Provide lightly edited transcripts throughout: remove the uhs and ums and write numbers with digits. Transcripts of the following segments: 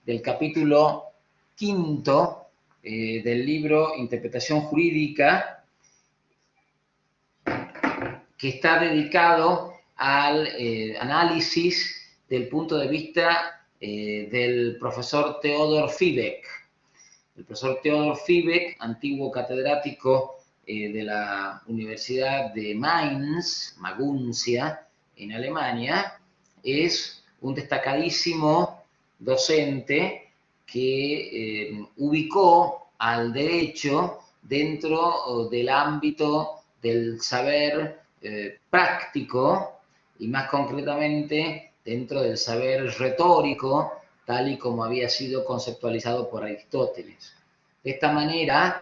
del capítulo quinto del libro Interpretación Jurídica, que está dedicado al análisis del punto de vista del profesor Theodor Fibek. El profesor Theodor Fibek, antiguo catedrático de la Universidad de Mainz, Maguncia, en Alemania, es un destacadísimo docente que ubicó al derecho dentro del ámbito del saber práctico y más concretamente dentro del saber retórico, tal y como había sido conceptualizado por Aristóteles. De esta manera,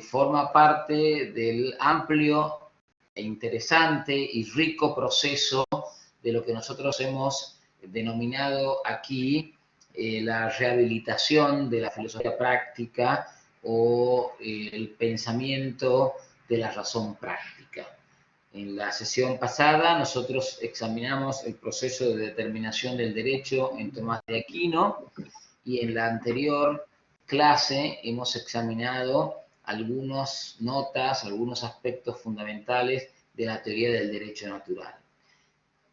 forma parte del amplio e interesante y rico proceso de lo que nosotros hemos denominado aquí la rehabilitación de la filosofía práctica o el pensamiento de la razón práctica. En la sesión pasada nosotros examinamos el proceso de determinación del derecho en Tomás de Aquino y en la anterior clase hemos examinado algunas notas, algunos aspectos fundamentales de la teoría del derecho natural.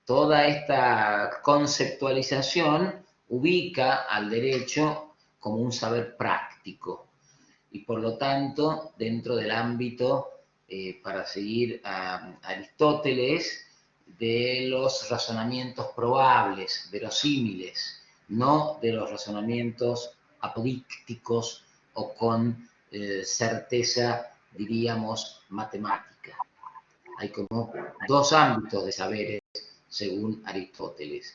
Toda esta conceptualización ubica al derecho como un saber práctico y por lo tanto dentro del ámbito, para seguir a Aristóteles, de los razonamientos probables, verosímiles, no de los razonamientos apodícticos o con certeza, diríamos, matemática. Hay como dos ámbitos de saberes según Aristóteles.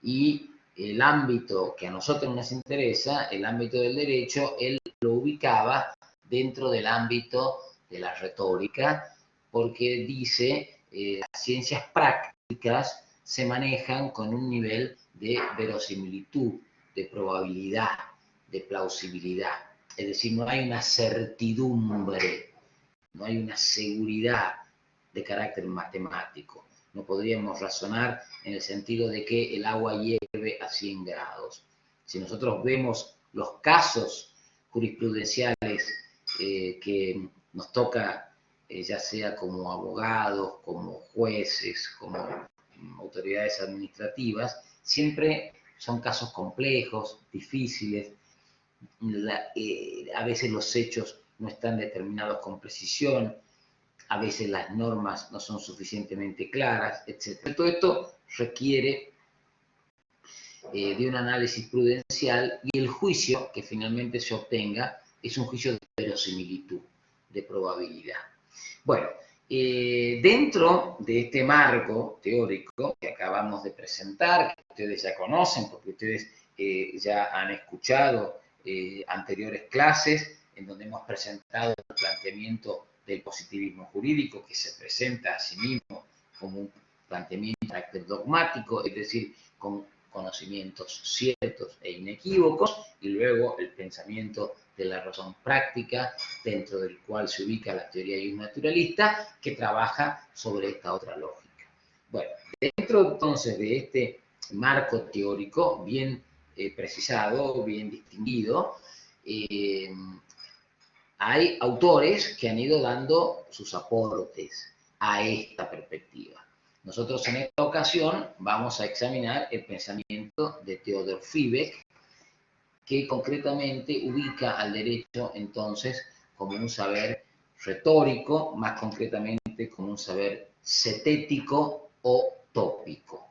Y el ámbito que a nosotros nos interesa, el ámbito del derecho, él lo ubicaba dentro del ámbito de la retórica, porque dice las ciencias prácticas se manejan con un nivel de verosimilitud, de probabilidad, de plausibilidad. Es decir, no hay una certidumbre, no hay una seguridad de carácter matemático. No podríamos razonar en el sentido de que el agua hierve a 100 grados. Si nosotros vemos los casos jurisprudenciales que nos toca, ya sea como abogados, como jueces, como autoridades administrativas, siempre son casos complejos, difíciles. A veces los hechos no están determinados con precisión, a veces las normas no son suficientemente claras, etc. Todo esto requiere de un análisis prudencial y el juicio que finalmente se obtenga es un juicio de verosimilitud, de probabilidad. Bueno, dentro de este marco teórico que acabamos de presentar, que ustedes ya conocen porque ustedes ya han escuchado anteriores clases en donde hemos presentado el planteamiento del positivismo jurídico, que se presenta a sí mismo como un planteamiento de carácter dogmático, es decir, con conocimientos ciertos e inequívocos, y luego el pensamiento de la razón práctica, dentro del cual se ubica la teoría naturalista, que trabaja sobre esta otra lógica. Bueno, dentro entonces de este marco teórico bien precisado, bien distinguido, hay autores que han ido dando sus aportes a esta perspectiva. Nosotros en esta ocasión vamos a examinar el pensamiento de Theodor Fibek, que concretamente ubica al derecho entonces como un saber retórico, más concretamente como un saber cetético o tópico.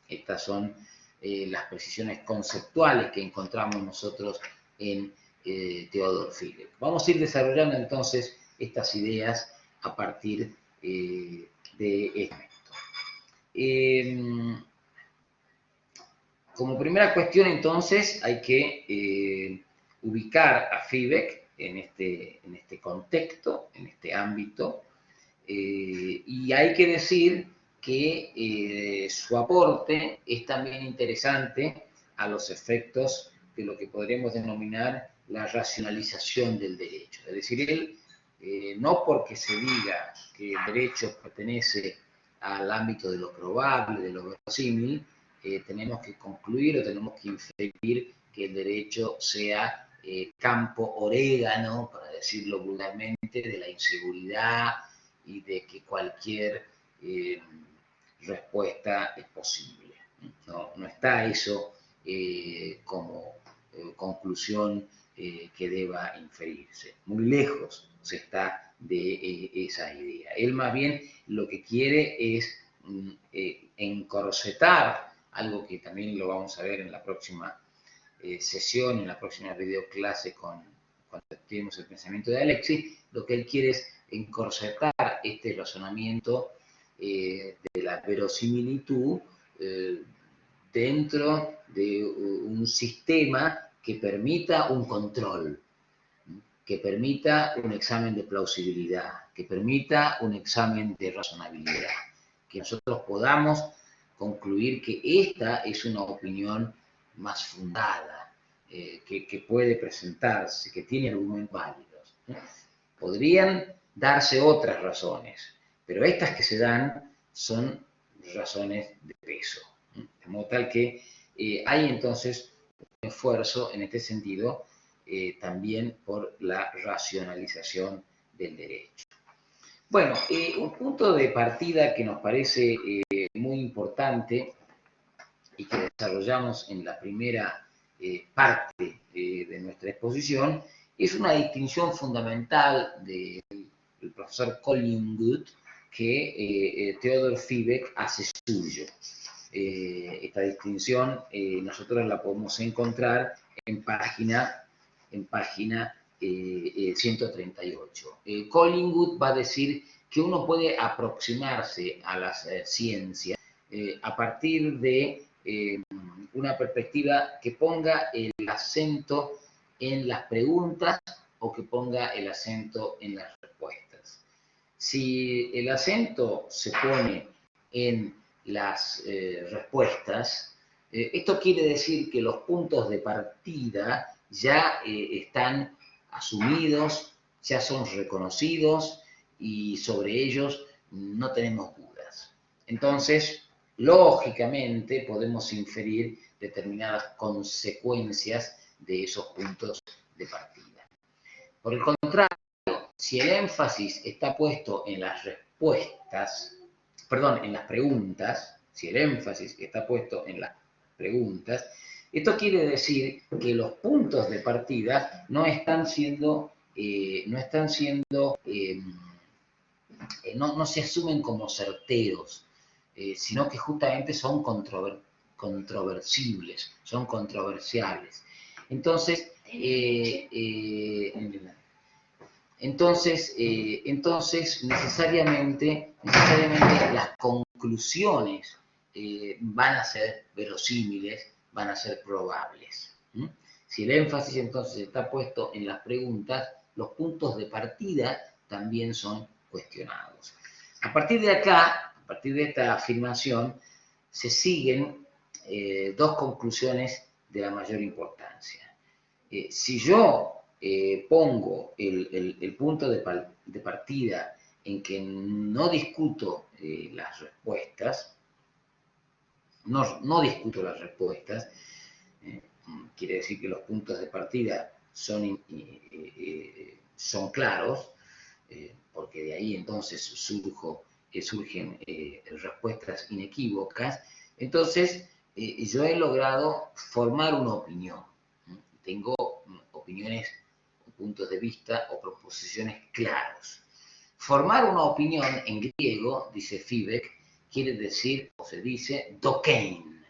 Estas son las precisiones conceptuales que encontramos nosotros en Theodor Fibek. Vamos a ir desarrollando entonces estas ideas a partir de esto. Como primera cuestión, entonces, hay que ubicar a Fibek en este contexto, en este ámbito, y hay que decir que su aporte es también interesante a los efectos de lo que podríamos denominar la racionalización del derecho. Es decir, él, no porque se diga que el derecho pertenece al ámbito de lo probable, de lo verosímil, tenemos que concluir o tenemos que inferir que el derecho sea campo orégano, para decirlo vulgarmente, de la inseguridad y de que cualquier respuesta es posible. No está eso como conclusión que deba inferirse. Muy lejos se está de esa idea. Él más bien lo que quiere es encorsetar, algo que también lo vamos a ver en la próxima sesión, en la próxima videoclase cuando estudiemos el pensamiento de Alexis. Lo que él quiere es encorsetar este razonamiento de la verosimilitud dentro de un sistema que permita un control, que permita un examen de plausibilidad, que permita un examen de razonabilidad, que nosotros podamos concluir que esta es una opinión más fundada, que puede presentarse, que tiene argumentos válidos. Podrían darse otras razones, pero estas que se dan son razones de peso. De modo tal que hay entonces un esfuerzo en este sentido también por la racionalización del derecho. Bueno, un punto de partida que nos parece muy importante y que desarrollamos en la primera parte de nuestra exposición es una distinción fundamental del profesor Collingwood que Theodor Fiebig hace suyo. Esta distinción nosotros la podemos encontrar en página 138. Collingwood va a decir que uno puede aproximarse a las ciencias a partir de una perspectiva que ponga el acento en las preguntas o que ponga el acento en las respuestas. Si el acento se pone en las respuestas, esto quiere decir que los puntos de partida ya están asumidos, ya son reconocidos y sobre ellos no tenemos dudas. Entonces, lógicamente podemos inferir determinadas consecuencias de esos puntos de partida. Por el contrario, si el énfasis está puesto en las respuestas, perdón, en las preguntas, si el énfasis está puesto en las preguntas, esto quiere decir que los puntos de partida no se asumen como certeros, sino que justamente son controversibles, son controversiales. Entonces, necesariamente las conclusiones van a ser verosímiles, van a ser probables. Si el énfasis entonces está puesto en las preguntas, los puntos de partida también son cuestionados. A partir de acá, a partir de esta afirmación, se siguen dos conclusiones de la mayor importancia. Si yo pongo el punto de partida en que no discuto las respuestas, no discuto las respuestas, quiere decir que los puntos de partida son claros, porque de ahí entonces surgen respuestas inequívocas. Entonces, yo he logrado formar una opinión. Tengo opiniones, puntos de vista o proposiciones claros. Formar una opinión en griego, dice Fiebig, quiere decir, o se dice, dokein,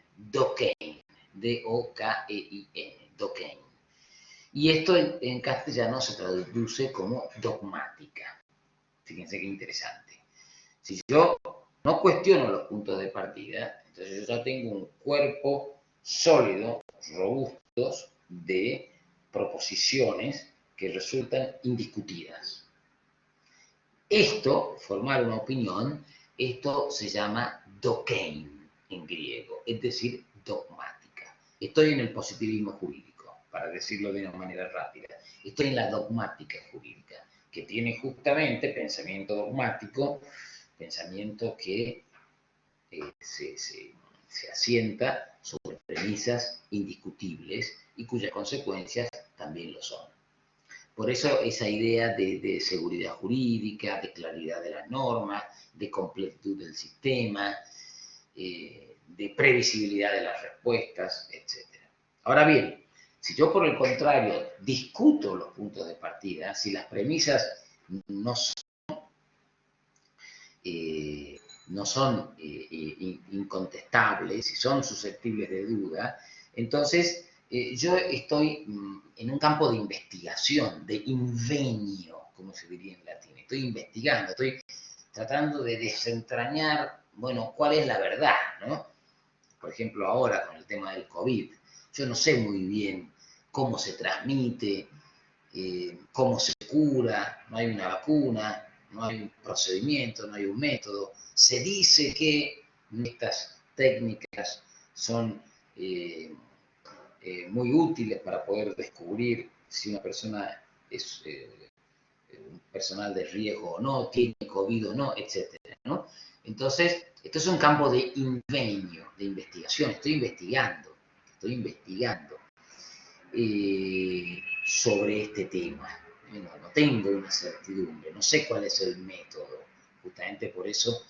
D-O-K-E-I-N, dokein. Y esto en castellano se traduce como dogmática. Fíjense qué interesante. Si yo no cuestiono los puntos de partida, entonces yo ya tengo un cuerpo sólido, robustos, de proposiciones que resultan indiscutidas. Esto, formar una opinión, esto se llama dokein en griego, es decir, dogmática. Estoy en el positivismo jurídico, para decirlo de una manera rápida. Estoy en la dogmática jurídica, que tiene justamente pensamiento dogmático, pensamiento que se asienta sobre premisas indiscutibles y cuyas consecuencias también lo son. Por eso esa idea de seguridad jurídica, de claridad de las normas, de completitud del sistema, de previsibilidad de las respuestas, etc. Ahora bien, si yo por el contrario discuto los puntos de partida, si las premisas no son incontestables, si son susceptibles de duda, entonces yo estoy en un campo de investigación, de invenio, como se diría en latín. Estoy investigando, estoy tratando de desentrañar, bueno, cuál es la verdad, ¿no? Por ejemplo, ahora con el tema del COVID, yo no sé muy bien cómo se transmite, cómo se cura, no hay una vacuna, no hay un procedimiento, no hay un método. Se dice que estas técnicas son muy útiles para poder descubrir si una persona es un personal de riesgo o no, tiene COVID o no, etcétera, ¿no? Entonces, esto es un campo de invenio, de investigación. Estoy investigando sobre este tema. No tengo una certidumbre, no sé cuál es el método. Justamente por eso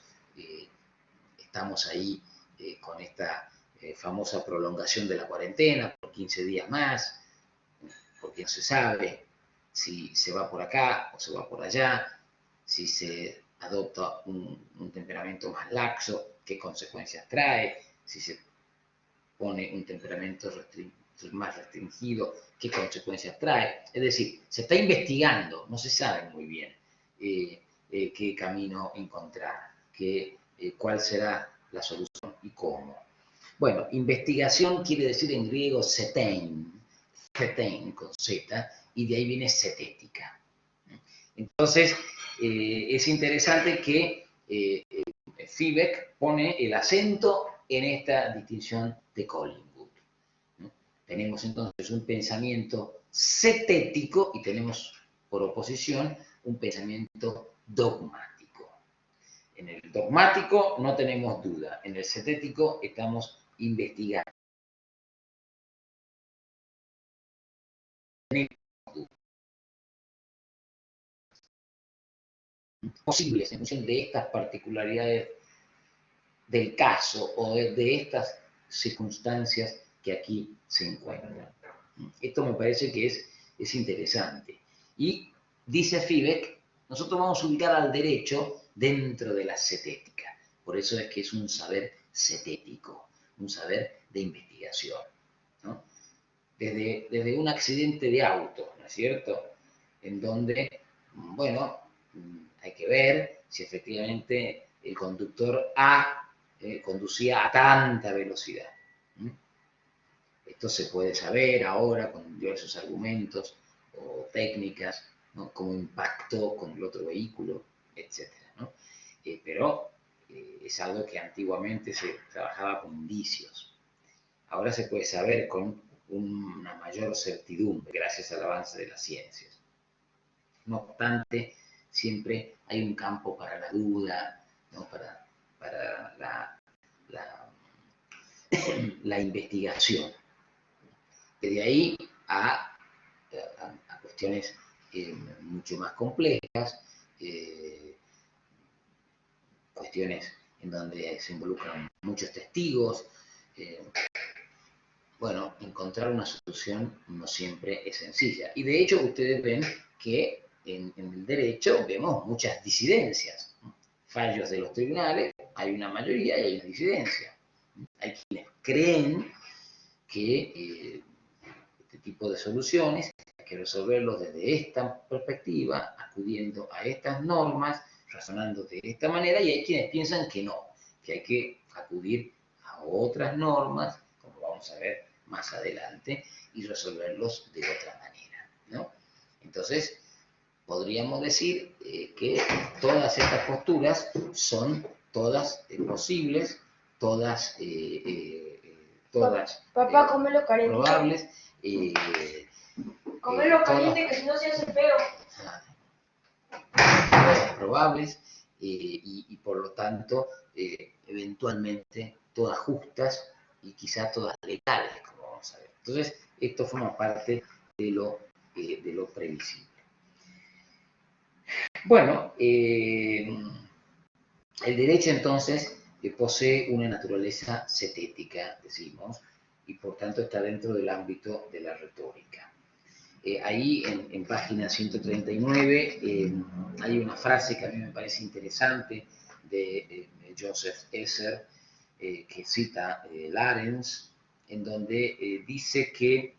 estamos ahí con esta famosa prolongación de la cuarentena por 15 días más, porque no se sabe si se va por acá o se va por allá, si se adopta un temperamento más laxo, qué consecuencias trae, si se pone un temperamento más restringido, qué consecuencias trae. Es decir, se está investigando, no se sabe muy bien qué camino encontrar, cuál será la solución y cómo. Bueno, investigación quiere decir en griego setein con Z, y de ahí viene setética. Entonces, es interesante que Fibek pone el acento en esta distinción de Collingwood. ¿No? Tenemos entonces un pensamiento setético y tenemos por oposición un pensamiento dogmático. En el dogmático no tenemos duda, en el setético estamos investigando. Posibles en función de estas particularidades del caso o de estas circunstancias que aquí se encuentran. Esto me parece que es interesante. Y dice Fibek, nosotros vamos a ubicar al derecho dentro de la setética. Por eso es que es un saber setético, un saber de investigación, ¿no? Desde un accidente de auto, ¿no es cierto? En donde, bueno, hay que ver si efectivamente el conductor A conducía a tanta velocidad. Esto se puede saber ahora con diversos argumentos o técnicas, ¿no? Cómo impactó con el otro vehículo, etc. ¿no? Pero es algo que antiguamente se trabajaba con indicios. Ahora se puede saber con una mayor certidumbre gracias al avance de las ciencias. No obstante, siempre hay un campo para la duda, ¿no? para la investigación. De ahí a cuestiones mucho más complejas, cuestiones en donde se involucran muchos testigos. Bueno, encontrar una solución no siempre es sencilla. Y de hecho ustedes ven que en el derecho vemos muchas disidencias. Fallos de los tribunales, hay una mayoría y hay una disidencia. Hay quienes creen que este tipo de soluciones hay que resolverlos desde esta perspectiva, acudiendo a estas normas, razonando de esta manera, y hay quienes piensan que no, que hay que acudir a otras normas, como vamos a ver más adelante, y resolverlos de otra manera, ¿no? Entonces, podríamos decir que todas estas posturas son todas posibles, todas Papá, cómelo caliente. Probables. Cómelo caliente, que si no se hace feo. Probables y por lo tanto eventualmente todas justas y quizá todas legales, como vamos a ver. Entonces, esto forma parte de lo previsible. Bueno, el derecho entonces posee una naturaleza cetética, decimos, y por tanto está dentro del ámbito de la retórica. Ahí en página 139 hay una frase que a mí me parece interesante de Joseph Esser, que cita Larens, en donde dice que,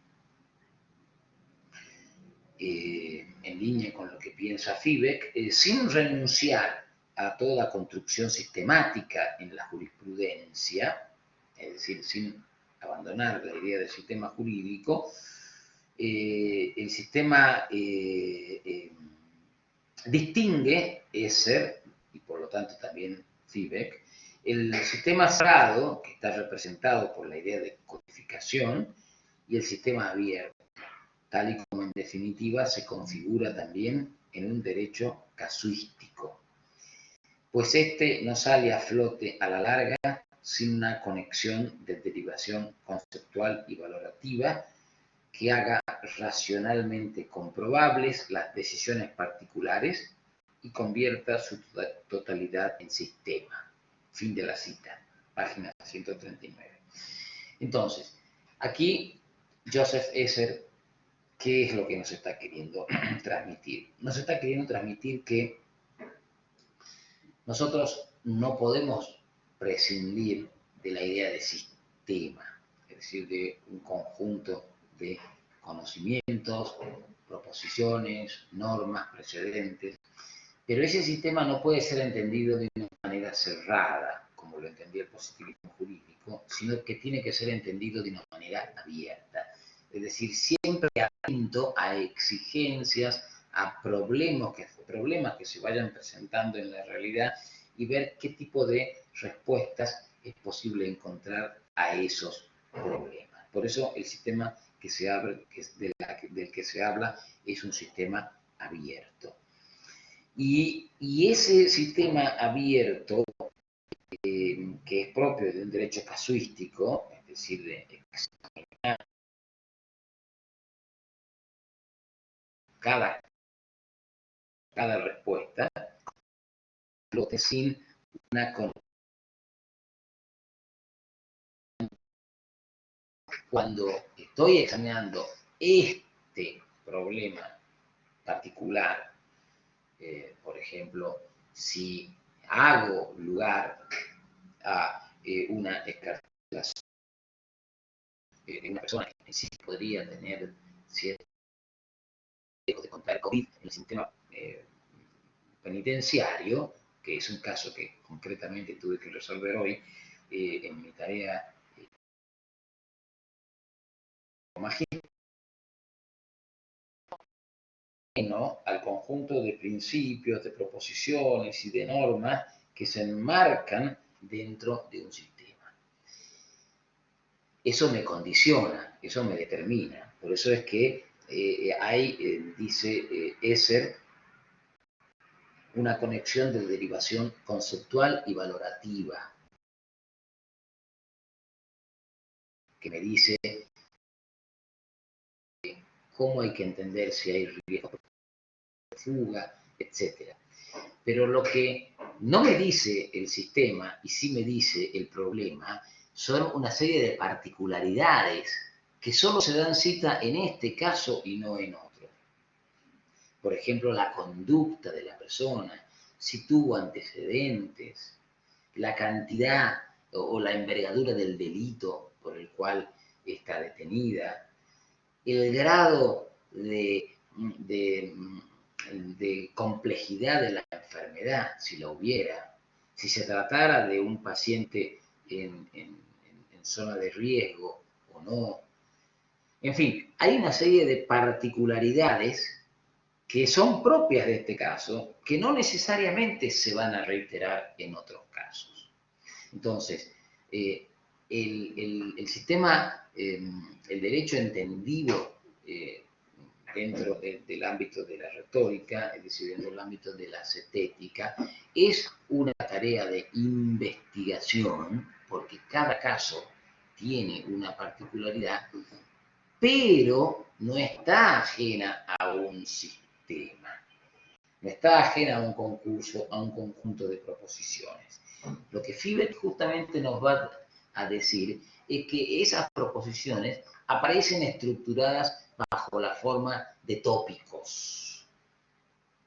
en línea con lo que piensa Fivek, sin renunciar a toda construcción sistemática en la jurisprudencia, es decir, sin abandonar la idea del sistema jurídico, el sistema distingue Esser, y por lo tanto también Fivek, el sistema cerrado, que está representado por la idea de codificación, y el sistema abierto, tal y como en definitiva se configura también en un derecho casuístico, pues este no sale a flote a la larga sin una conexión de derivación conceptual y valorativa que haga racionalmente comprobables las decisiones particulares y convierta su totalidad en sistema. Fin de la cita, página 139. Entonces, aquí Joseph Esser, ¿qué es lo que nos está queriendo transmitir? Nos está queriendo transmitir que nosotros no podemos prescindir de la idea de sistema, es decir, de un conjunto de conocimientos, proposiciones, normas, precedentes, pero ese sistema no puede ser entendido de una manera cerrada, como lo entendía el positivismo jurídico, sino que tiene que ser entendido de una manera abierta, es decir, siempre atento a exigencias, a problemas que se vayan presentando en la realidad y ver qué tipo de respuestas es posible encontrar a esos problemas. Por eso el sistema que se abre, del que se habla es un sistema abierto. Y ese sistema abierto, que es propio de un derecho casuístico, es decir, de examinar cada respuesta, sin una condición. Cuando estoy examinando este problema particular, por ejemplo, si hago lugar a una excarcelación de una persona que sí podría tener cierto riesgo de contraer COVID en el sistema penitenciario, que es un caso que concretamente tuve que resolver hoy en mi tarea magistral, al conjunto de principios, de proposiciones y de normas que se enmarcan dentro de un sistema. Eso me condiciona, eso me determina. Por eso es que hay, dice Esser, una conexión de derivación conceptual y valorativa, que me dice cómo hay que entender si hay riesgo de fuga, etc. Pero lo que no me dice el sistema y sí me dice el problema son una serie de particularidades que solo se dan cita en este caso y no en otro. Por ejemplo, la conducta de la persona, si tuvo antecedentes, la cantidad o la envergadura del delito por el cual está detenida, el grado de complejidad de la enfermedad, si la hubiera, si se tratara de un paciente en zona de riesgo o no. En fin, hay una serie de particularidades que son propias de este caso, que no necesariamente se van a reiterar en otros casos. Entonces, el sistema, el derecho entendido dentro del ámbito de la retórica, es decir, dentro del ámbito de la cetética, es una tarea de investigación porque cada caso tiene una particularidad, pero no está ajena a un sistema, no está ajena a un concurso, a un conjunto de proposiciones. Lo que Fibek justamente nos va a decir es que esas proposiciones aparecen estructuradas bajo la forma de tópicos.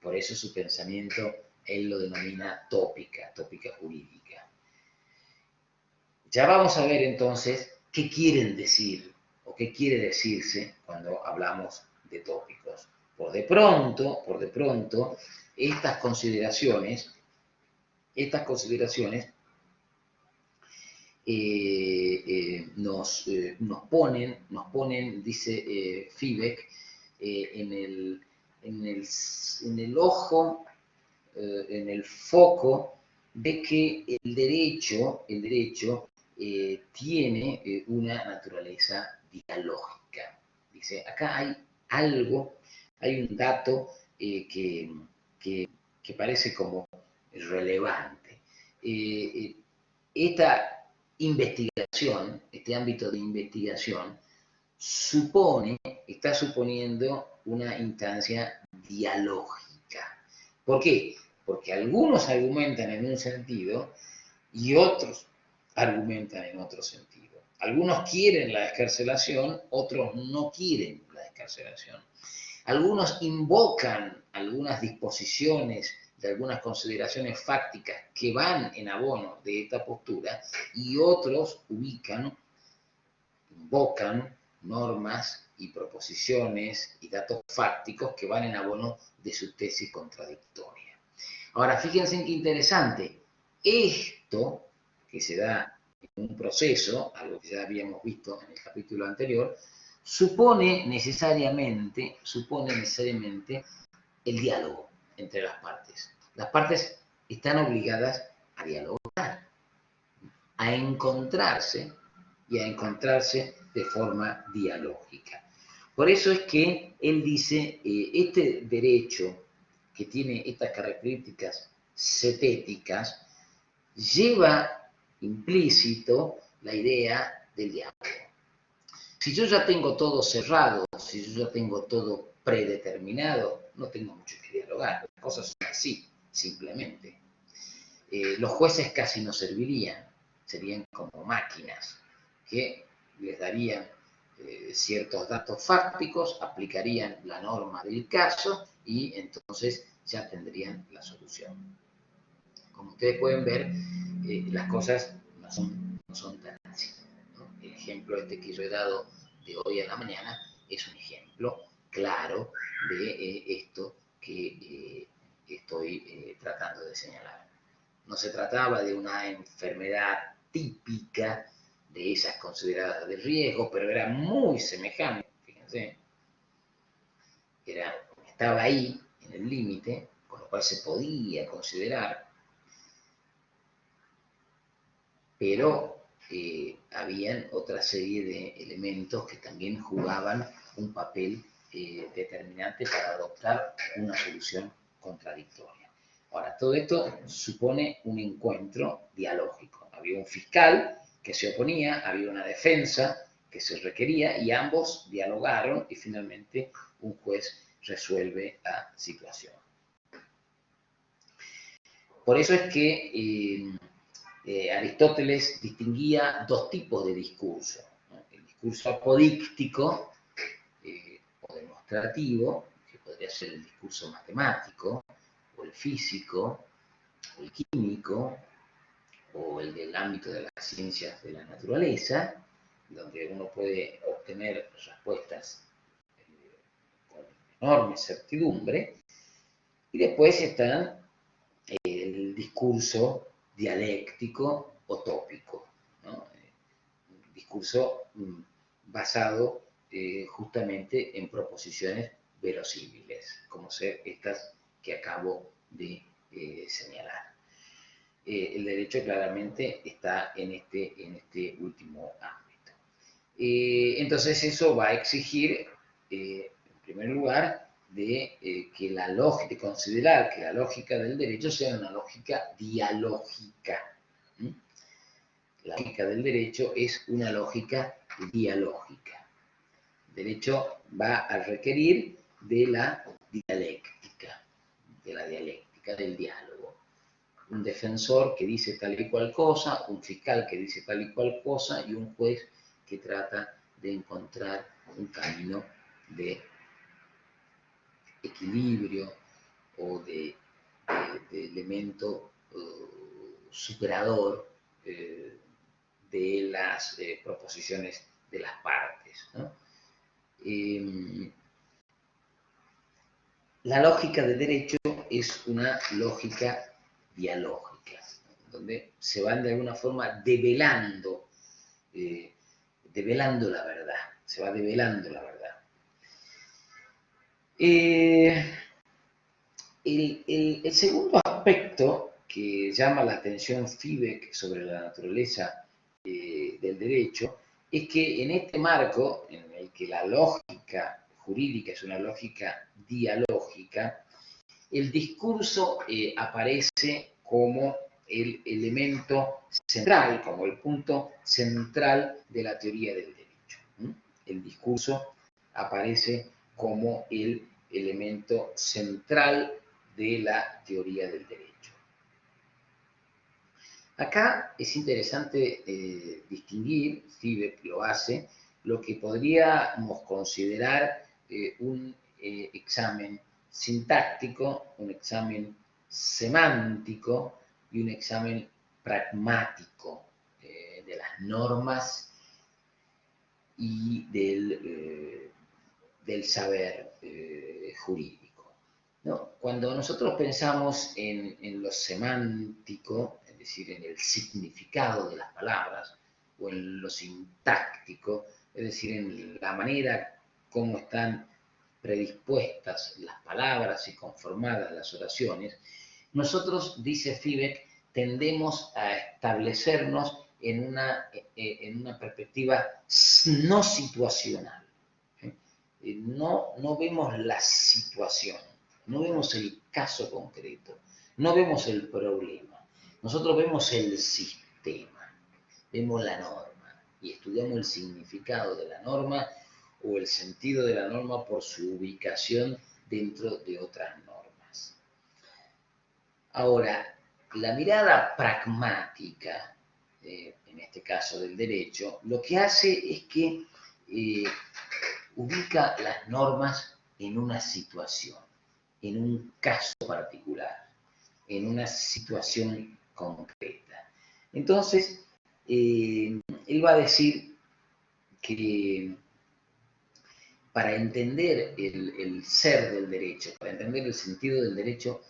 Por eso su pensamiento él lo denomina tópica jurídica. Ya vamos a ver entonces qué quieren decir o qué quiere decirse cuando hablamos de tópicos. Por de pronto, estas consideraciones nos ponen, dice Fibek, en el ojo, en el foco de que el derecho tiene una naturaleza dialógica. Dice, acá hay algo, hay un dato que parece como relevante. Esta investigación, este ámbito de investigación, está suponiendo una instancia dialógica. ¿Por qué? Porque algunos argumentan en un sentido y otros argumentan en otro sentido. Algunos quieren la excarcelación, otros no quieren la excarcelación. Algunos invocan algunas disposiciones de algunas consideraciones fácticas que van en abono de esta postura y otros invocan normas y proposiciones y datos fácticos que van en abono de su tesis contradictoria. Ahora, fíjense qué interesante. Esto que se da en un proceso, algo que ya habíamos visto en el capítulo anterior, supone necesariamente el diálogo entre las partes. Las partes están obligadas a dialogar, a encontrarse y a encontrarse de forma dialógica. Por eso es que él dice, este derecho que tiene estas características cetéticas lleva implícito la idea del diálogo. Si yo ya tengo todo cerrado, si yo ya tengo todo predeterminado, no tengo mucho que dialogar. Las cosas son así, simplemente. Los jueces casi no servirían, serían como máquinas que les darían ciertos datos fácticos, aplicarían la norma del caso y entonces ya tendrían la solución. Como ustedes pueden ver, las cosas no son tan así, ¿no? El ejemplo este que yo he dado de hoy a la mañana es un ejemplo claro de esto que estoy tratando de señalar. No se trataba de una enfermedad típica de esas consideradas de riesgo, pero era muy semejante, fíjense. Estaba ahí, en el límite, con lo cual se podía considerar, pero habían otra serie de elementos que también jugaban un papel determinante para adoptar una solución contradictoria. Ahora, todo esto supone un encuentro dialógico. Había un fiscal que se oponía, había una defensa que se requería y ambos dialogaron y finalmente un juez resuelve la situación. Por eso es que Aristóteles distinguía dos tipos de discurso, ¿no? El discurso apodíctico o demostrativo, que podría ser el discurso matemático, o el físico, o el químico, o el del ámbito de las ciencias de la naturaleza, donde uno puede obtener respuestas con enorme certidumbre, y después están el discurso dialéctico o tópico, ¿no? Un discurso basado justamente en proposiciones verosímiles, como ser estas que acabo de señalar. El derecho claramente está en este último ámbito. Entonces eso va a exigir, en primer lugar, de considerar que la lógica del derecho sea una lógica dialógica. la lógica del derecho es una lógica dialógica. El derecho va a requerir de la dialéctica, del diálogo. Un defensor que dice tal y cual cosa, un fiscal que dice tal y cual cosa y un juez que trata de encontrar un camino de equilibrio o de elemento superador de las proposiciones de las partes, ¿no? La lógica del derecho es una lógica dialógica, donde se van de alguna forma develando la verdad, se va develando la verdad. El segundo aspecto que llama la atención Fibek sobre la naturaleza del derecho es que en este marco, en el que la lógica jurídica es una lógica dialógica, el discurso aparece como el elemento central, como el punto central de la teoría del derecho. El discurso aparece como el elemento central de la teoría del derecho. Acá es interesante distinguir, Fibek lo hace, lo que podríamos considerar un examen sintáctico, un examen semántico y un examen pragmático de las normas y del saber jurídico, ¿no? Cuando nosotros pensamos en lo semántico, es decir, en el significado de las palabras, o en lo sintáctico, es decir, en la manera como están predispuestas las palabras y conformadas las oraciones, nosotros, dice Fibek, tendemos a establecernos en una perspectiva no situacional. No vemos la situación, no vemos el caso concreto, no vemos el problema. Nosotros vemos el sistema, vemos la norma y estudiamos el significado de la norma o el sentido de la norma por su ubicación dentro de otras normas. Ahora, la mirada pragmática, en este caso del derecho, lo que hace es que ubica las normas en una situación, en un caso particular, en una situación concreta. Entonces, él va a decir que para entender el ser del derecho, para entender el sentido del derecho,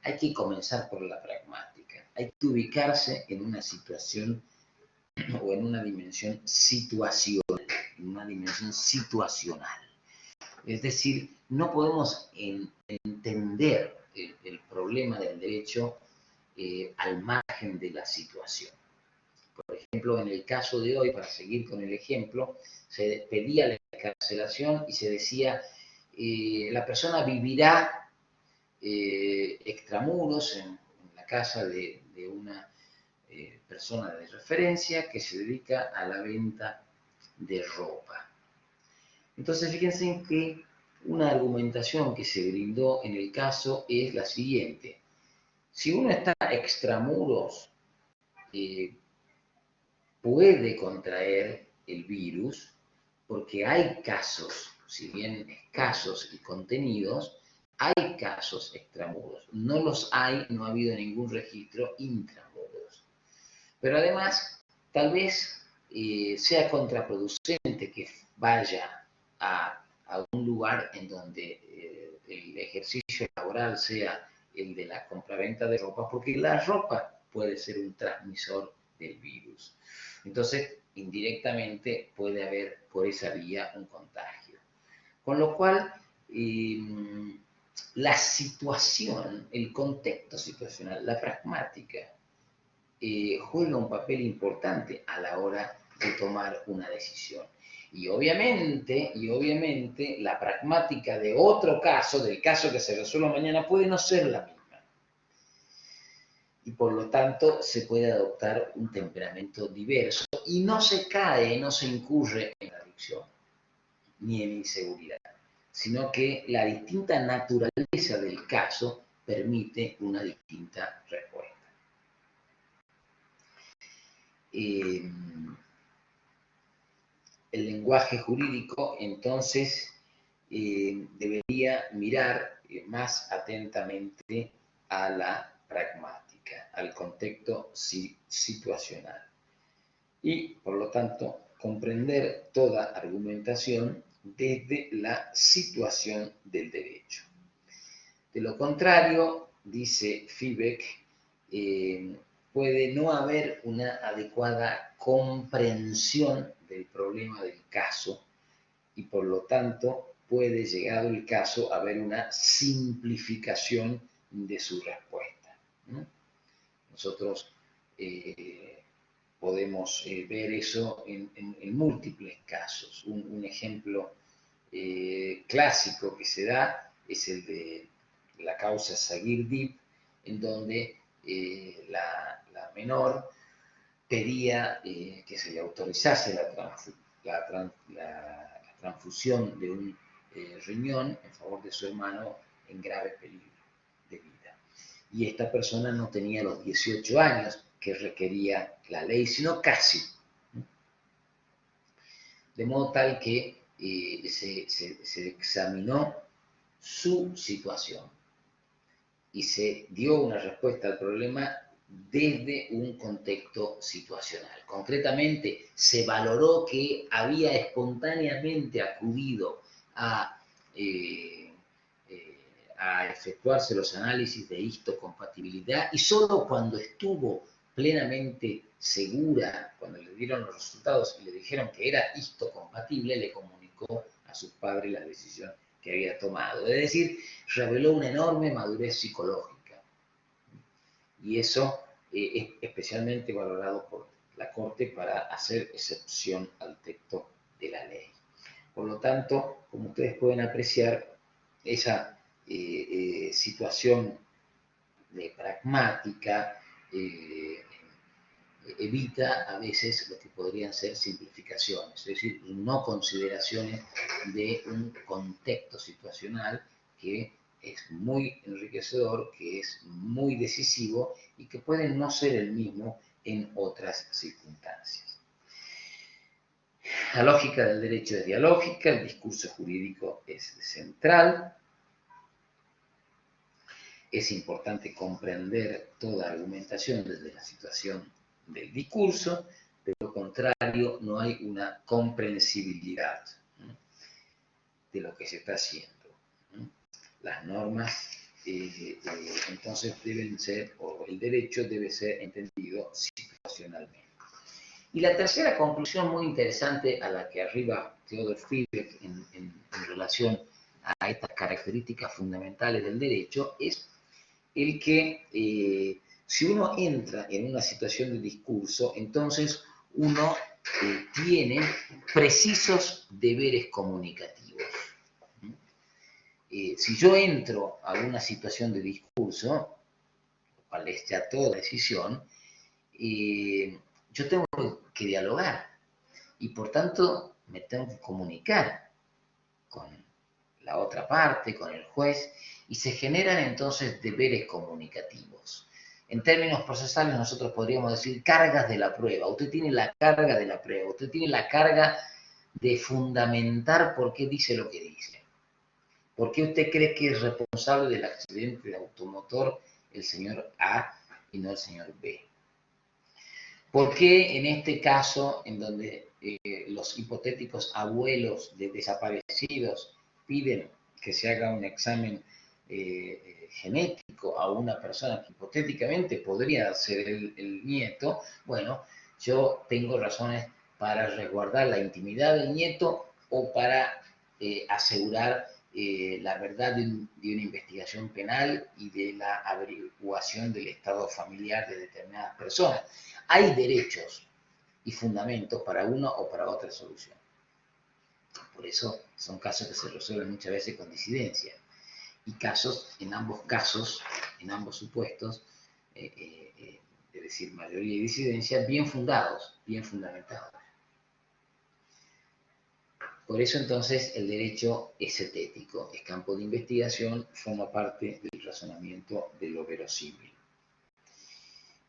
hay que comenzar por la pragmática. Hay que ubicarse en una situación o en una dimensión situacional, Es decir, no podemos entender el problema del derecho al margen de la situación. Por ejemplo, en el caso de hoy, para seguir con el ejemplo, se pedía la excarcelación y se decía, la persona vivirá extramuros en la casa de una persona de referencia que se dedica a la venta de ropa. Entonces, fíjense que una argumentación que se brindó en el caso es la siguiente. Si uno está extramuros, puede contraer el virus porque hay casos, si bien escasos y contenidos, hay casos extramuros. No los hay, no ha habido ningún registro intramuros. Pero además, tal vez sea contraproducente que vaya a un lugar en donde el ejercicio laboral sea el de la compraventa de ropa, porque la ropa puede ser un transmisor del virus. Entonces, indirectamente puede haber por esa vía un contagio. Con lo cual, la situación, el contexto situacional, la pragmática, juega un papel importante a la hora de tomar una decisión. Y obviamente, la pragmática de otro caso, del caso que se resuelva mañana, puede no ser la misma. y por lo tanto se puede adoptar un temperamento diverso y no se cae, no se incurre en la adicción ni en inseguridad, sino que la distinta naturaleza del caso permite una distinta respuesta. El lenguaje jurídico, entonces, debería mirar más atentamente a la pragmática, al contexto situacional. Y, por lo tanto, comprender toda argumentación desde la situación del derecho. De lo contrario, dice Fibeck, puede no haber una adecuada comprensión del problema del caso y por lo tanto puede, llegado el caso, haber una simplificación de su respuesta, ¿no? Nosotros podemos ver eso en múltiples casos. Un ejemplo clásico que se da es el de la causa Sagir Deep, en donde la menor pedía que se le autorizase la transfusión de un riñón en favor de su hermano en grave peligro de vida. Y esta persona no tenía los 18 años que requería la ley, sino casi. De modo tal que se examinó su situación y se dio una respuesta al problema desde un contexto situacional. Concretamente, se valoró que había espontáneamente acudido a efectuarse los análisis de histocompatibilidad y solo cuando estuvo plenamente segura, cuando le dieron los resultados y le dijeron que era histocompatible, le comunicó a sus padres la decisión que había tomado. Es decir, reveló una enorme madurez psicológica. Y eso es especialmente valorado por la Corte para hacer excepción al texto de la ley. Por lo tanto, como ustedes pueden apreciar, esa situación pragmática evita a veces lo que podrían ser simplificaciones, es decir, no consideraciones de un contexto situacional que es muy enriquecedor, que es muy decisivo y que puede no ser el mismo en otras circunstancias. La lógica del derecho es dialógica, el discurso jurídico es central. Es importante comprender toda argumentación desde la situación del discurso, de lo contrario no hay una comprensibilidad, ¿no?, de lo que se está haciendo, ¿no? Las normas entonces deben ser, o el derecho debe ser entendido situacionalmente. Y la tercera conclusión muy interesante a la que arriba Theodor Fibeck en relación a estas características fundamentales del derecho es el que si uno entra en una situación de discurso, entonces uno tiene precisos deberes comunicativos. Si yo entro a una situación de discurso, lo cual es ya toda decisión, yo tengo que dialogar y por tanto me tengo que comunicar con la otra parte, con el juez, y se generan entonces deberes comunicativos. En términos procesales nosotros podríamos decir cargas de la prueba. Usted tiene la carga de la prueba, usted tiene la carga de fundamentar por qué dice lo que dice. ¿Por qué usted cree que es responsable del accidente de automotor el señor A y no el señor B? ¿Por qué en este caso, en donde los hipotéticos abuelos de desaparecidos piden que se haga un examen genético a una persona que hipotéticamente podría ser el nieto? Bueno, yo tengo razones para resguardar la intimidad del nieto o para asegurar la verdad de una investigación penal y de la averiguación del estado familiar de determinadas personas. Hay derechos y fundamentos para una o para otra solución. Por eso son casos que se resuelven muchas veces con disidencia. Y casos, en ambos supuestos, es decir, mayoría y disidencia, bien fundados, bien fundamentados. Por eso entonces el derecho es cetético, es campo de investigación, forma parte del razonamiento de lo verosímil.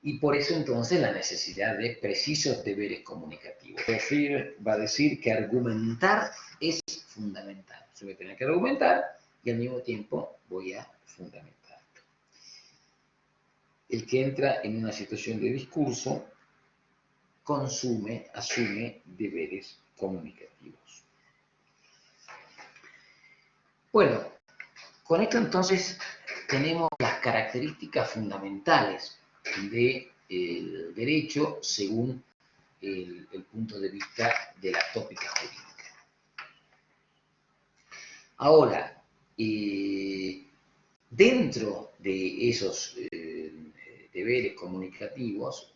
Y por eso entonces la necesidad de precisos deberes comunicativos. Freire va a decir que argumentar es fundamental. Yo voy a tener que argumentar y al mismo tiempo voy a fundamentar. El que entra en una situación de discurso asume deberes comunicativos. Bueno, con esto entonces tenemos las características fundamentales del derecho según el punto de vista de la tópica jurídica. Ahora, dentro de esos deberes comunicativos,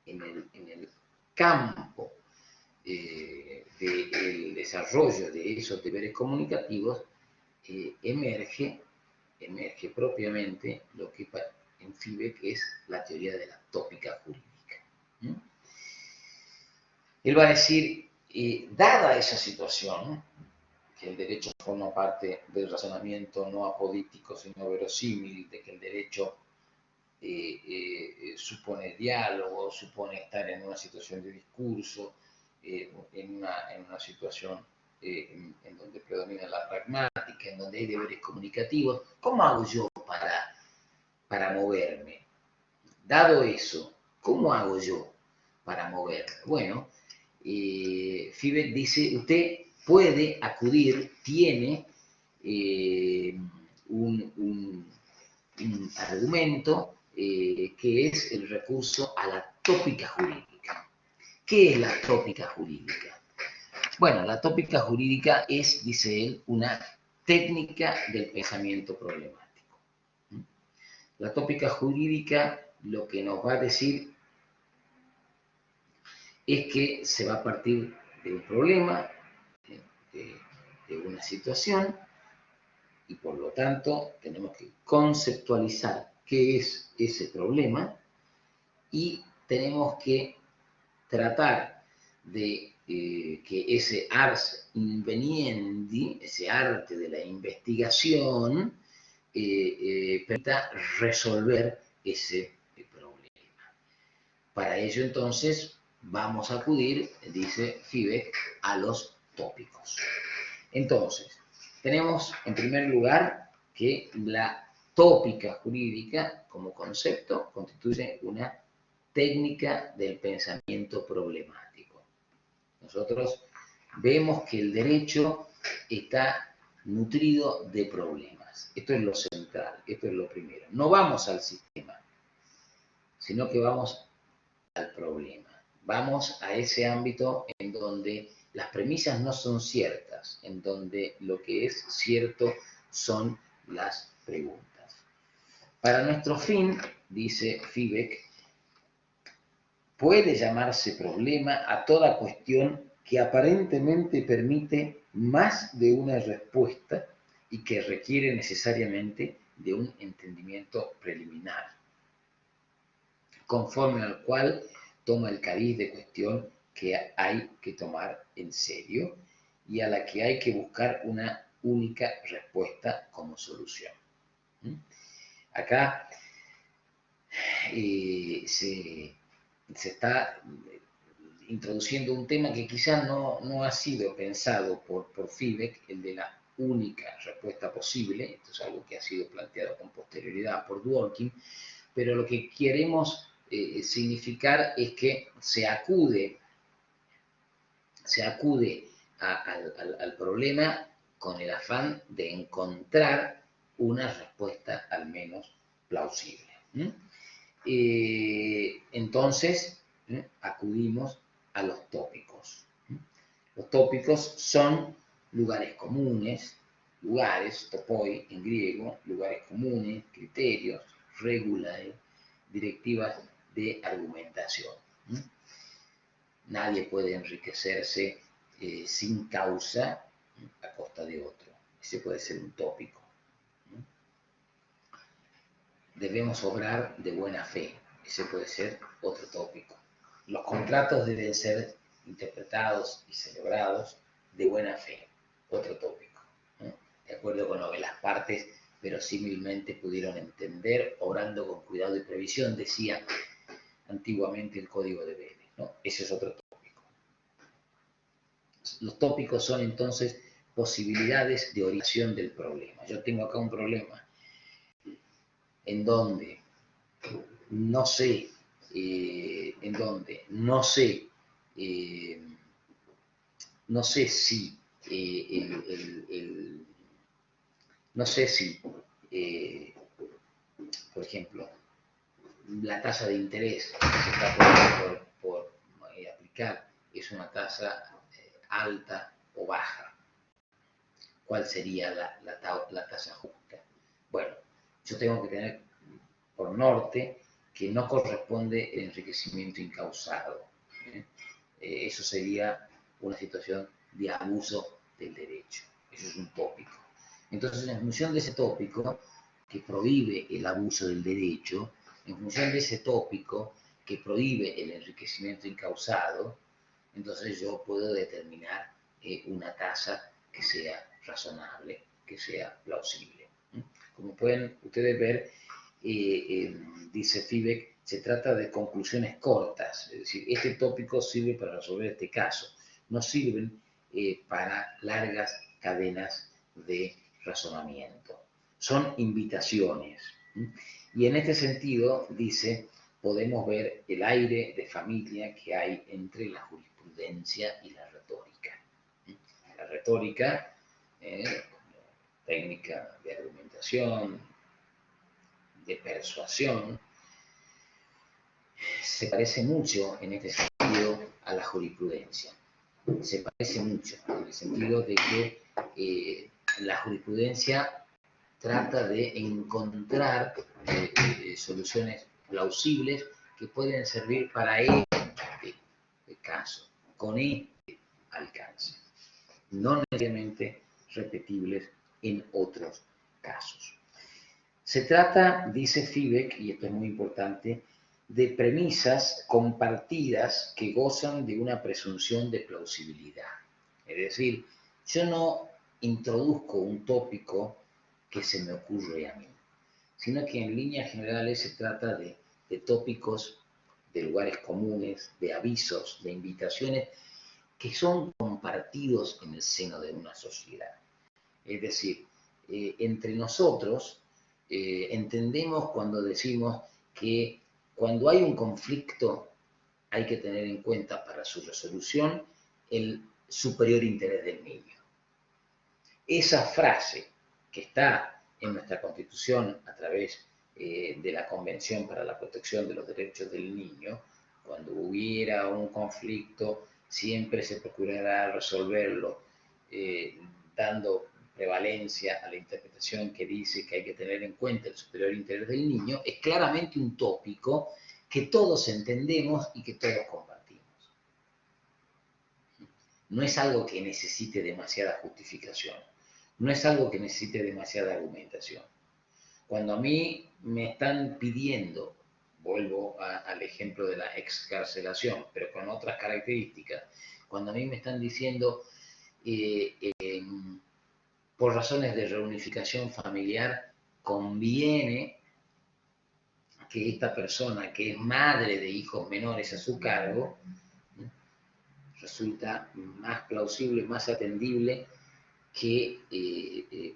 en el campo del desarrollo de esos deberes comunicativos, emerge propiamente lo que en Fibeck es la teoría de la tópica jurídica. Él va a decir, dada esa situación, que el derecho forma parte del razonamiento no apodítico, sino verosímil, de que el derecho supone diálogo, supone estar en una situación de discurso, en una situación en donde predomina la pragmática, en donde hay deberes comunicativos. ¿Cómo hago yo para moverme? Dado eso, ¿cómo hago yo para moverme? Bueno, Fibeck dice, usted puede acudir, tiene un argumento que es el recurso a la tópica jurídica. ¿Qué es la tópica jurídica? Bueno, la tópica jurídica es, dice él, una técnica del pensamiento problemático. La tópica jurídica lo que nos va a decir es que se va a partir de un problema, de una situación, y por lo tanto tenemos que conceptualizar qué es ese problema y tenemos que tratar de que ese ars inveniendi, ese arte de la investigación, permita resolver ese problema. Para ello entonces vamos a acudir, dice Fibeck, a los tópicos. Entonces, tenemos en primer lugar que la tópica jurídica como concepto constituye una técnica del pensamiento problemático. Nosotros vemos que el derecho está nutrido de problemas. Esto es lo central, esto es lo primero. No vamos al sistema, sino que vamos al problema. Vamos a ese ámbito en donde las premisas no son ciertas, en donde lo que es cierto son las preguntas. Para nuestro fin, dice Fibeck, puede llamarse problema a toda cuestión que aparentemente permite más de una respuesta y que requiere necesariamente de un entendimiento preliminar, conforme al cual toma el cariz de cuestión que hay que tomar en serio y a la que hay que buscar una única respuesta como solución. Acá se está introduciendo un tema que quizás no ha sido pensado por Fibeck, el de la única respuesta posible. Esto es algo que ha sido planteado con posterioridad por Dworkin, pero lo que queremos significar es que se acude al problema con el afán de encontrar una respuesta al menos plausible. Entonces, acudimos a los tópicos. Los tópicos son lugares comunes, topoi en griego, lugares comunes, criterios, regulae, directivas de argumentación. Nadie puede enriquecerse sin causa a costa de otro. Ese puede ser un tópico. debemos obrar de buena fe. Ese puede ser otro tópico. Los contratos deben ser interpretados y celebrados de buena fe. Otro tópico. De acuerdo con lo que las partes verosímilmente pudieron entender, obrando con cuidado y previsión, decía antiguamente el Código de Vélez, ¿no? Ese es otro tópico. Los tópicos son entonces posibilidades de orientación del problema. Yo tengo acá un problema en donde no sé, no sé si no sé si, por ejemplo, la tasa de interés que se está por aplicar es una tasa alta o baja. ¿Cuál sería la tasa justa? Bueno, yo tengo que tener por norte que no corresponde el enriquecimiento incausado. Eso sería una situación de abuso del derecho. Eso es un tópico. Entonces, en función de ese tópico que prohíbe el abuso del derecho, en función de ese tópico que prohíbe el enriquecimiento incausado, entonces yo puedo determinar una tasa que sea razonable, que sea plausible. Como pueden ustedes ver, dice Fibeck, se trata de conclusiones cortas, es decir, este tópico sirve para resolver este caso, no sirven para largas cadenas de razonamiento. Son invitaciones. Y en este sentido, dice, podemos ver el aire de familia que hay entre la jurisprudencia y la retórica. La retórica, técnica de argumentación, de persuasión, se parece mucho en este sentido a la jurisprudencia. Se parece mucho en el sentido de que la jurisprudencia trata de encontrar soluciones plausibles que pueden servir para este caso, con este alcance, no necesariamente repetibles en otros casos. Se trata, dice Fibeck, y esto es muy importante, de premisas compartidas que gozan de una presunción de plausibilidad. Es decir, yo no introduzco un tópico que se me ocurre a mí, sino que en líneas generales se trata de tópicos, de lugares comunes, de avisos, de invitaciones que son compartidos en el seno de una sociedad. Es decir, entre nosotros entendemos cuando decimos que cuando hay un conflicto hay que tener en cuenta para su resolución el superior interés del niño. Esa frase que está en nuestra Constitución a través de la Convención para la Protección de los Derechos del Niño, cuando hubiera un conflicto, siempre se procurará resolverlo dando prevalencia a la interpretación que dice que hay que tener en cuenta el superior interés del niño, es claramente un tópico que todos entendemos y que todos compartimos. No es algo que necesite demasiada justificación, no es algo que necesite demasiada argumentación. Cuando a mí me están pidiendo, vuelvo al ejemplo de la excarcelación, pero con otras características, cuando a mí me están diciendo por razones de reunificación familiar, conviene que esta persona, que es madre de hijos menores a su cargo, resulta más plausible, más atendible que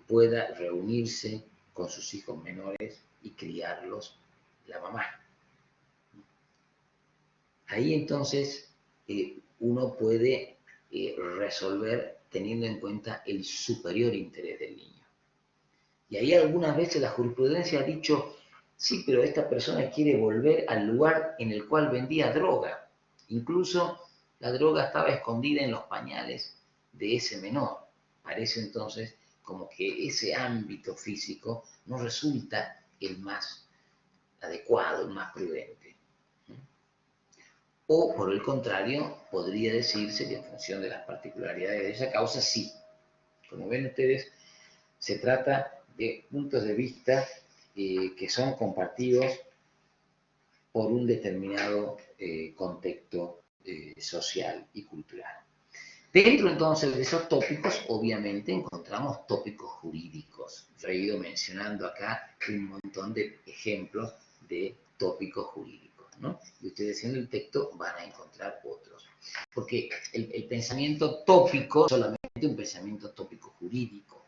pueda reunirse con sus hijos menores y criarlos la mamá. Ahí entonces uno puede resolver teniendo en cuenta el superior interés del niño. Y ahí algunas veces la jurisprudencia ha dicho, sí, pero esta persona quiere volver al lugar en el cual vendía droga. Incluso la droga estaba escondida en los pañales de ese menor. Parece entonces como que ese ámbito físico no resulta el más adecuado, el más prudente. O, por el contrario, podría decirse que en función de las particularidades de esa causa, sí. Como ven ustedes, se trata de puntos de vista que son compartidos por un determinado contexto social y cultural. Dentro entonces de esos tópicos, obviamente, encontramos tópicos jurídicos. Yo he ido mencionando acá un montón de ejemplos de tópicos jurídicos, ¿no? Y ustedes en el texto van a encontrar otros. Porque el pensamiento tópico es solamente un pensamiento tópico jurídico.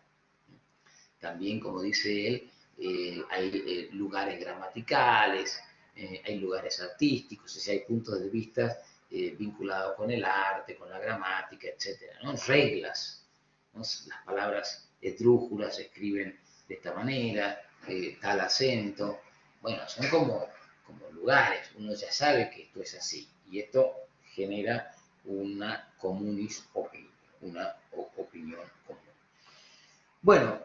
También, como dice él, hay lugares gramaticales, hay lugares artísticos, es decir, hay puntos de vista vinculados con el arte, con la gramática, etc., ¿no? Reglas, ¿no? Las palabras esdrújulas se escriben de esta manera, tal acento. Bueno, son como lugares, uno ya sabe que esto es así, y esto genera una communis opinion, una opinión común. Bueno,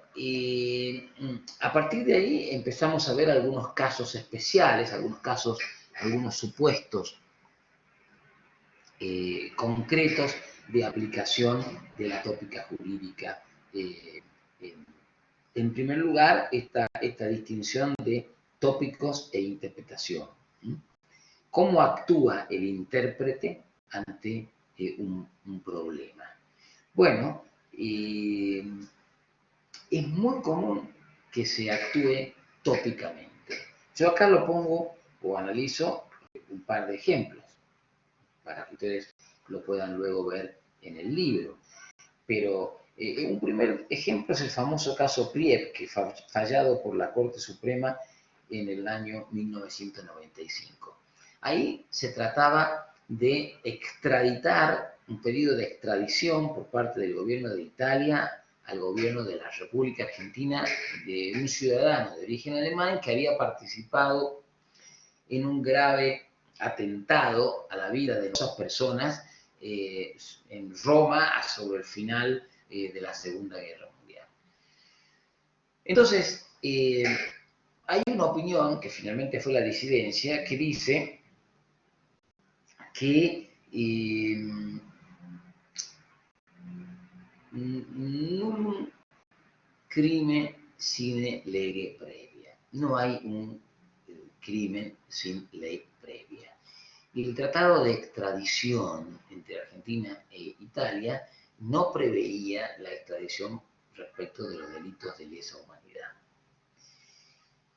a partir de ahí empezamos a ver algunos casos especiales, algunos supuestos concretos de aplicación de la tópica jurídica. En primer lugar, esta distinción de tópicos e interpretación. ¿Cómo actúa el intérprete ante un problema? Bueno, es muy común que se actúe tópicamente. Yo acá lo pongo o analizo un par de ejemplos para que ustedes lo puedan luego ver en el libro. Pero un primer ejemplo es el famoso caso Priep, que fue fallado por la Corte Suprema en el año 1995. Ahí se trataba de extraditar, un pedido de extradición por parte del gobierno de Italia al gobierno de la República Argentina de un ciudadano de origen alemán que había participado en un grave atentado a la vida de esas personas en Roma sobre el final de la Segunda Guerra Mundial. Entonces, hay una opinión, que finalmente fue la disidencia, que dice que non crimen sine lege previa. No hay un crimen sin ley previa. Y el tratado de extradición entre Argentina e Italia no preveía la extradición respecto de los delitos de lesa humanidad.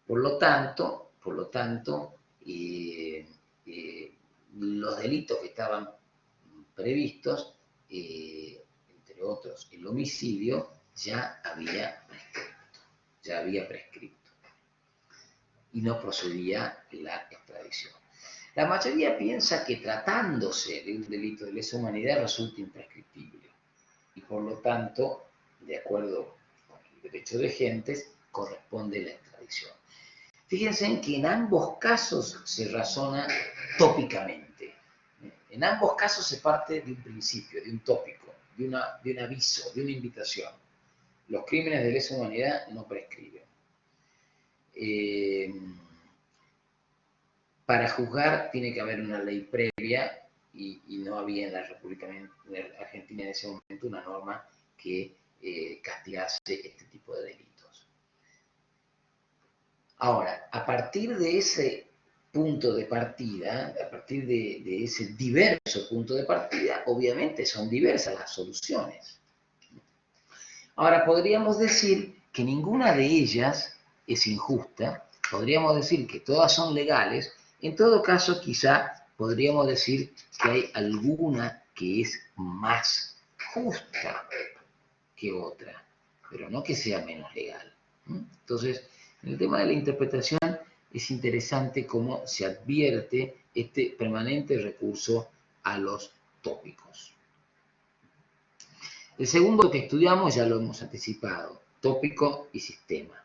Por lo tanto, los delitos que estaban previstos, entre otros el homicidio, ya había prescrito y no procedía la extradición. La mayoría piensa que tratándose de un delito de lesa humanidad resulta imprescriptible y por lo tanto, de acuerdo con el derecho de gentes, corresponde la extradición. Fíjense en que en ambos casos se razona tópicamente. En ambos casos se parte de un principio, de un tópico, de un aviso, de una invitación. Los crímenes de lesa humanidad no prescriben. Para juzgar tiene que haber una ley previa y no había en la República Argentina en ese momento una norma que castigase este tipo de delitos. Ahora, a partir de ese punto de partida, a partir de ese diverso punto de partida, obviamente son diversas las soluciones. Ahora, podríamos decir que ninguna de ellas es injusta, podríamos decir que todas son legales. En todo caso, quizá podríamos decir que hay alguna que es más justa que otra, pero no que sea menos legal. Entonces, en el tema de la interpretación es interesante cómo se advierte este permanente recurso a los tópicos. El segundo que estudiamos ya lo hemos anticipado, tópico y sistema.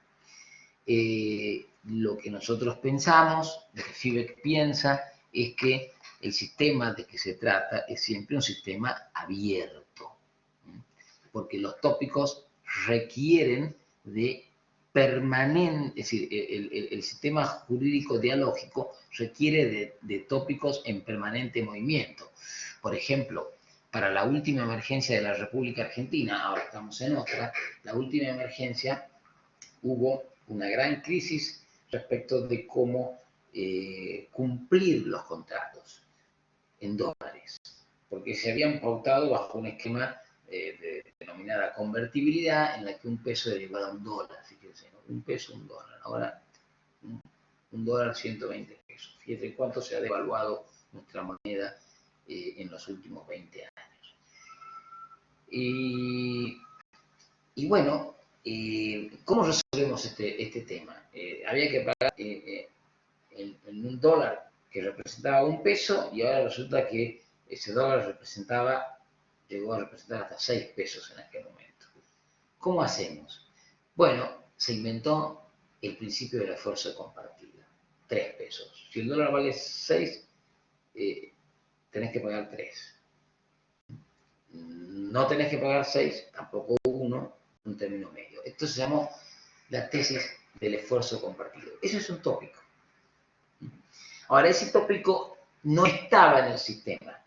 Lo que nosotros pensamos, lo que Fibek piensa, es que el sistema de que se trata es siempre un sistema abierto, porque los tópicos requieren de permanente, es decir, el sistema jurídico dialógico requiere de tópicos en permanente movimiento. Por ejemplo, para la última emergencia de la República Argentina, ahora estamos en otra, la última emergencia hubo una gran crisis respecto de cómo cumplir los contratos en dólares, porque se habían pautado bajo un esquema denominada convertibilidad, en la que un peso era igual a un dólar, fíjense, ¿no? Un peso, un dólar. Ahora, un dólar, 120 pesos. Fíjense cuánto se ha devaluado nuestra moneda en los últimos 20 años. Y bueno, ¿cómo resolvemos este tema? Había que pagar en un dólar que representaba un peso, y ahora resulta que ese dólar llegó a representar hasta 6 pesos en aquel momento. ¿Cómo hacemos? Bueno, se inventó el principio del esfuerzo compartido. 3 pesos. Si el dólar vale 6, tenés que pagar 3. No tenés que pagar 6, tampoco 1, un término medio. Esto se llamó la tesis del esfuerzo compartido. Eso es un tópico. Ahora, ese tópico no estaba en el sistema.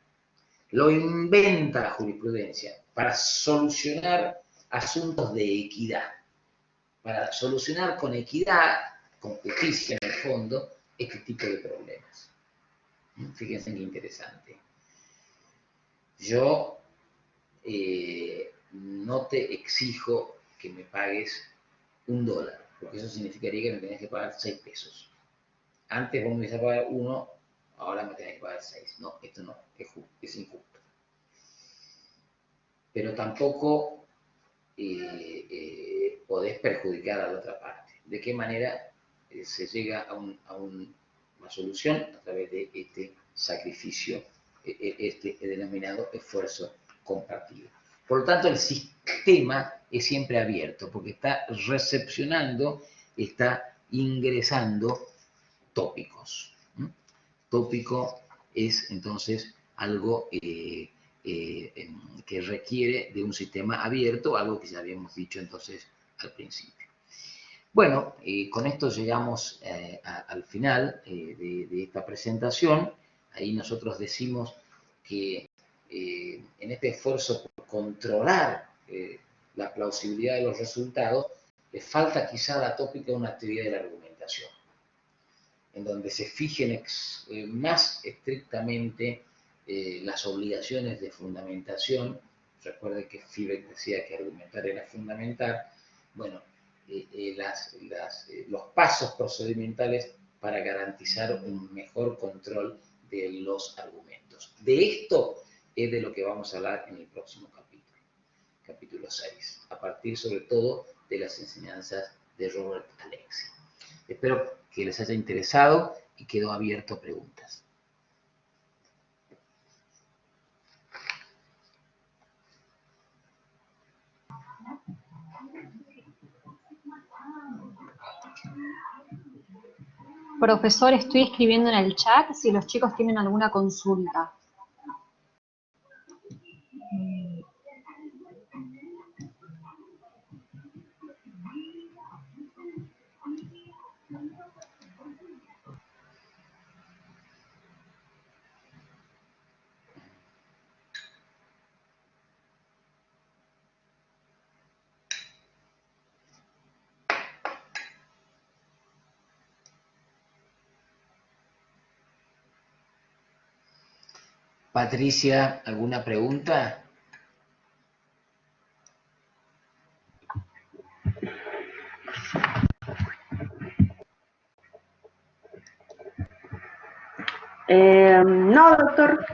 Lo inventa la jurisprudencia para solucionar asuntos de equidad. Para solucionar con equidad, con justicia en el fondo, este tipo de problemas. Fíjense qué interesante. Yo no te exijo que me pagues un dólar, porque eso significaría que me tenés que pagar 6 pesos. Antes vos me ibas a pagar 1, ahora me tenés que pagar 6. No, esto no, es injusto. Pero tampoco podés perjudicar a la otra parte. ¿De qué manera se llega a una solución? A través de este sacrificio, este denominado esfuerzo compartido. Por lo tanto, el sistema es siempre abierto, porque está recepcionando, está ingresando tópicos. Tópico es entonces algo que requiere de un sistema abierto, algo que ya habíamos dicho entonces al principio. Bueno, con esto llegamos al final de esta presentación. Ahí nosotros decimos que en este esfuerzo por controlar la plausibilidad de los resultados, le falta quizá a la tópica una actividad de la argumentación, en donde se fijen más estrictamente las obligaciones de fundamentación. Recuerden que Fivek decía que argumentar era fundamentar. Bueno, los pasos procedimentales para garantizar un mejor control de los argumentos. De esto es de lo que vamos a hablar en el próximo capítulo, capítulo 6, a partir sobre todo de las enseñanzas de Robert Alexy. Espero que les haya interesado y quedo abierto a preguntas. Profesor, estoy escribiendo en el chat si los chicos tienen alguna consulta. Patricia, ¿alguna pregunta? No, doctor.